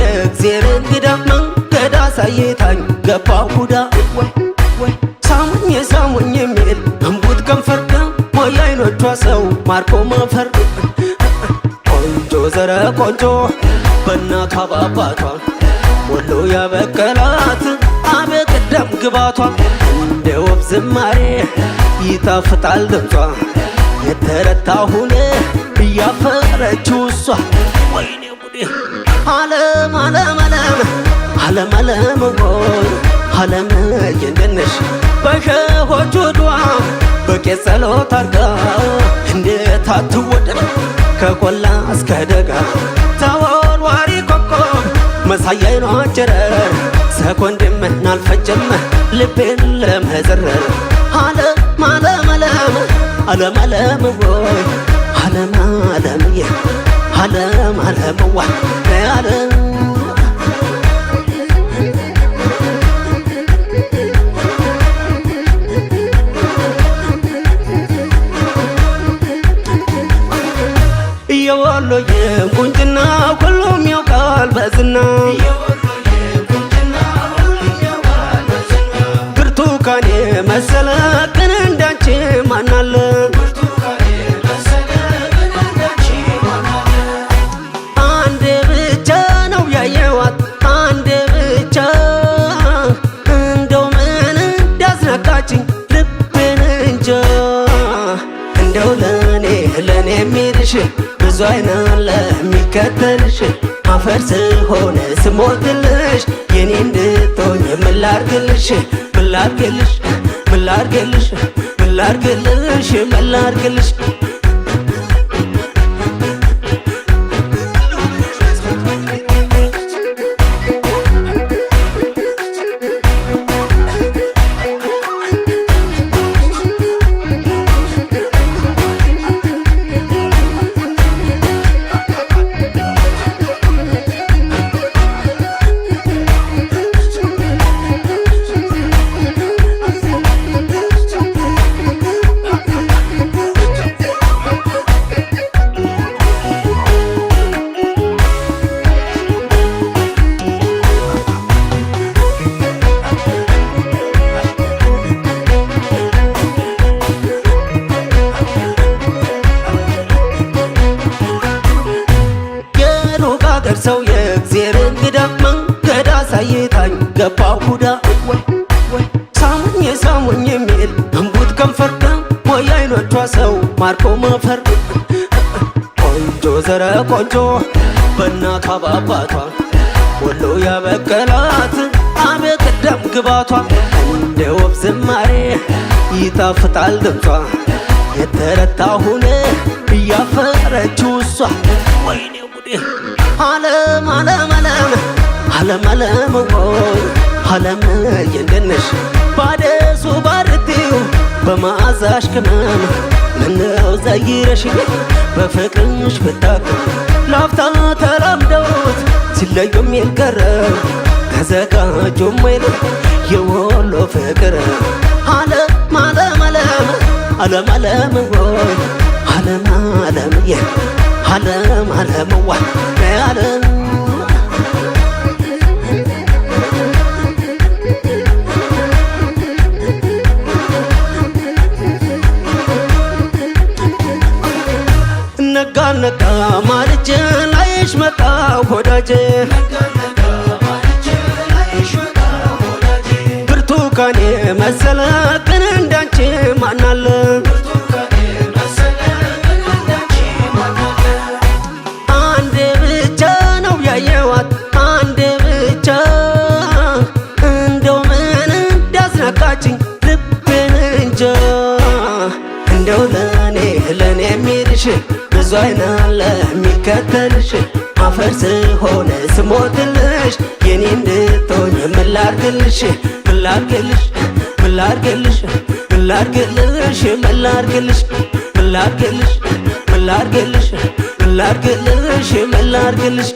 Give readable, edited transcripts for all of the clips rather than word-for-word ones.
የእግዜር እንግዳ መንገድ አሳይታኝ ገባሁ ጉዳ ወይ ሳሙኝ ሳሙኝ የሚል እምቡጥ ከንፈር ደግሞ የአይኖቿ ሰው ማርኮ ማፈር ቆንጆ ዘረ ቆንጆ በእናቷ በአባቷ ወሎ ያበቀላት አቤት ደም ግባቷ እንደ ወፍ ዝማሬ ይጣፍጣል ድምጿ የተረታሁኔ እያፈረችው እሷ ወይኔ ጉዴ ዓለም ዓለም ዓለም ዓለም ዓለም ወይ ዓለም የንደነሽ በሸሆቹ ዱዓ በቄስ ጸሎት አርጋ እንዴት አትወደድ ከቆላ እስከ ደጋ ተወርዋሪ ኮከብ መሳያይ ነው ጨረር ሰኮንድም አልፈጀም ልቤን ለመዘረር ዓለም ዓለም ዓለም ዓለም ዓለም ወይ ዓለም ዓለምዬ ዓለም ዓለም ወይ ዓለም የወሎዬ ቁንጅና ሁሉም ያውቃል በዝና ብርቱካኔ መሰለ ግን እንዳንቺ ማናለ አንዴ ብቻ ነው ያየዋት አንዴ ብቻ እንደው ምን እንዳስነካችኝ ልቤን እንጃ እንደው ለኔ የሚልሽ ብዙ አይናለ የሚከተልሽ አፈር ስሆነ ስሞትልሽ የኔ እንድትሆኝ ምን ላርግልሽ ምን ላርግልሽ ምን ላርግልሽ ምን ላርግልሽ ምን ላርግልሽ ሰው የእግዜር እንግዳ መንገድ አሳይታኝ ገባሁ ጉዳ ወይ ሳሙኝ ሳሙኝ የሚል እምቡጥ ከንፈር ደግሞ የአይኖቿ ሰው ማርኮ ማፈር ቆንጆ ዘረ ቆንጆ በእናቷ በአባቷ ወሎ ያበቀላት አቤት ደም ግባቷ እንደ ወፍ ዝማሬ ይጣፍጣል ድምጿ የተረታሁኔ እያፈረችው እሷ ወይኔ ጉዴ ዓለም ዓለም ዓለም ዓለም ዓለም ወይ ዓለም የንደነሽ ባደሱ ባርቲው በመዓዛሽ ቅመም ምነው ዘይረሽኝ በፍቅርሽ ብታክም ላፍታ ተላምደውት ሲለዩም ይልቀረብ ተዘጋጁም አይል የወሎ ፍቅር ዓለም ዓለም ዓለም ዓለም ዓለም ወይ ዓለም ዓለምዬ ዓለም ዓለም ወይ ዓለም ነጋ ነጋ ማልጄ ላይሽ መጣሁ ወዳጄ ብርቱካኔ መሰለ ግን እንዳንቺ ማናለ አንዴ ብቻ ነው ያየዋት አንዴ ብቻ እንደው ምን እንዳስነካችኝ ልቤን እንጃ እንደው ለኔ የሚልሽ ብዙ አይናለ የሚከተልሽ አፈር ስሆነ ስሞትልሽ የኔ እንድትሆኝ ምን ላርግልሽ ምን ላርግልሽ ምን ላርግልሽ ምን ላርግልሽ ምን ላርግልሽ ምን ላርግልሽ ምን ላርግልሽ ምን ላርግልሽ ምን ላርግልሽ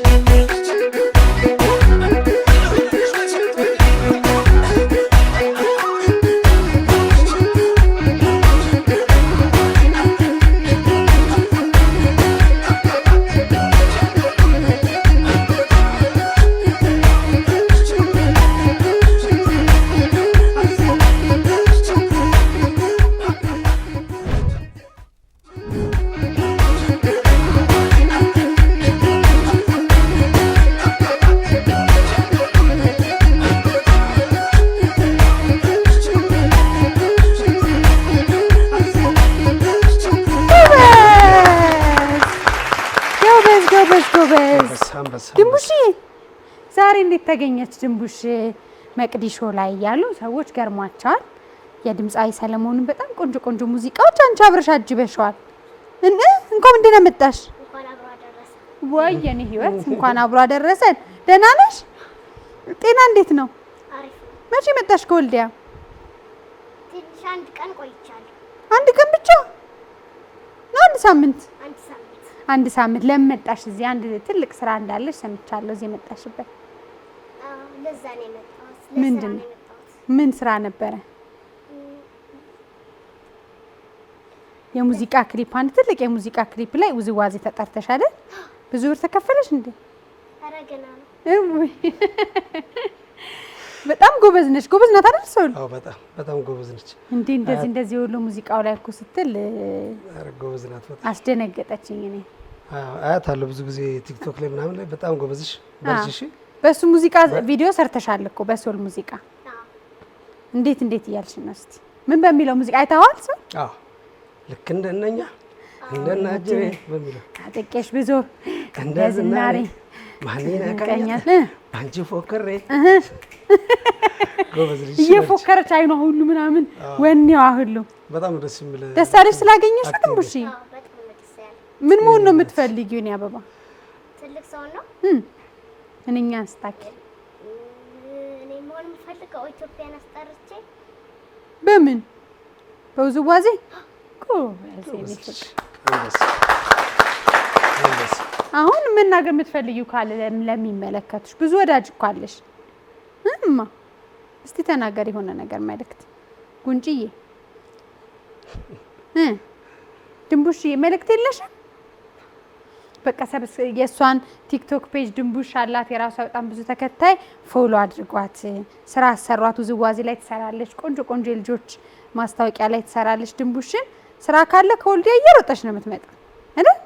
ዛሬ እንዴት ተገኘች ድንቡሽ መቅዲሾ ላይ ያሉ ሰዎች ገርሟቸዋል። የድምፃዊ ሰለሞንን በጣም ቆንጆ ቆንጆ ሙዚቃዎች አንቺ አብረሽ አጅበሽዋል። እንኳን እንደና መጣሽ። እንኳን አብሮ አደረሰ። ወይ የኔ ህይወት እንኳን አብሮ አደረሰን። ደህና ነሽ? ጤና እንዴት ነው? አሪፍ ነው። መቼ መጣሽ ከወልዲያ? ትንሽ አንድ ቀን ቆይቻለሁ። አንድ ቀን ብቻ ነው? አንድ ሳምንት? አንድ ሳምንት። አንድ ሳምንት። ለምን መጣሽ? እዚህ አንድ ትልቅ ስራ እንዳለሽ ሰምቻለሁ። እዚህ መጣሽበት? ለዛ ነው የመጣሁት። ምንድን ነው? ምን ስራ ነበረ? የሙዚቃ ክሊፕ፣ አንድ ትልቅ የሙዚቃ ክሊፕ ላይ ውዝዋዜ ተጠርተሽ አይደል? ብዙ ብር ተከፈለሽ እንዴ? ኧረ ገና ነው። በጣም ጎበዝ ነሽ። ጎበዝ ናት አይደል? ሰው አዎ፣ በጣም ጎበዝ ነች። እንዴ እንደዚህ ሁሉ ሙዚቃው ላይ እኮ ስትል ኧረ ጎበዝ ናት። በጣም አስደነገጠችኝ። እኔ አያታለሁ ብዙ ጊዜ ቲክቶክ ላይ ምናምን ላይ በጣም ጎበዝሽ። በርቺሽ። በሱ ሙዚቃ ቪዲዮ ሰርተሻል እኮ በሶል ሙዚቃ። እንዴት እያልሽ ነው? እስቲ ምን በሚለው ሙዚቃ አይተኸዋል? ሰው አዎ፣ ልክ እንደነኛ እንደናጀሬ በሚለው ታጠቄሽ ብዙ እንደ ዝናሬ ማን ይነካኛል አንቺ ፎከሬ። ጎበዝ ልጅ እየፎከረች አይኗ ሁሉ ምናምን ወኔዋ ሁሉ በጣም ደስ የሚል። ደስ አለሽ ስላገኘሽ? ድንቡሽ ምን መሆን ነው የምትፈልጊው? እኔ አበባ ትልቅ ሰው ነው። እኔኛ አስታኪ እኔ መሆን የምፈልገው ኢትዮጵያን አስጠርቼ በምን በውዝዋዜ አሁን መናገር የምትፈልጊው ካለ ለሚመለከቱሽ ብዙ ወዳጅ እኮ አለሽ። እስቲ ተናገር የሆነ ነገር መልእክት። ጉንጭዬ ድንቡሽዬ መልእክት የለሽም? በቃ የእሷን ቲክቶክ ፔጅ ድንቡሽ አላት፣ የራሷ በጣም ብዙ ተከታይ። ፎሎ አድርጓት፣ ስራ አሰሯት። ውዝዋዜ ላይ ትሰራለች፣ ቆንጆ ልጆች ማስታወቂያ ላይ ትሰራለች። ድንቡሽን ስራ ካለ ከወልዲያ እየሮጠች ነው የምትመጣ አይደል?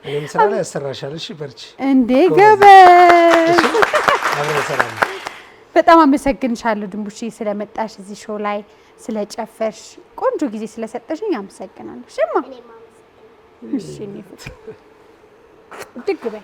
እኔም ስራ ላይ ያሰራሻል። እሺ በርቺ እንዴ ገበዝ። አብረን እንሰራለን። በጣም አመሰግንሻለሁ ድንቡሽ ስለመጣሽ፣ እዚህ ሾው ላይ ስለጨፈርሽ፣ ቆንጆ ጊዜ ስለሰጠሽኝ አመሰግናለሁ። እሺማ እሺ፣ ድግ በይ።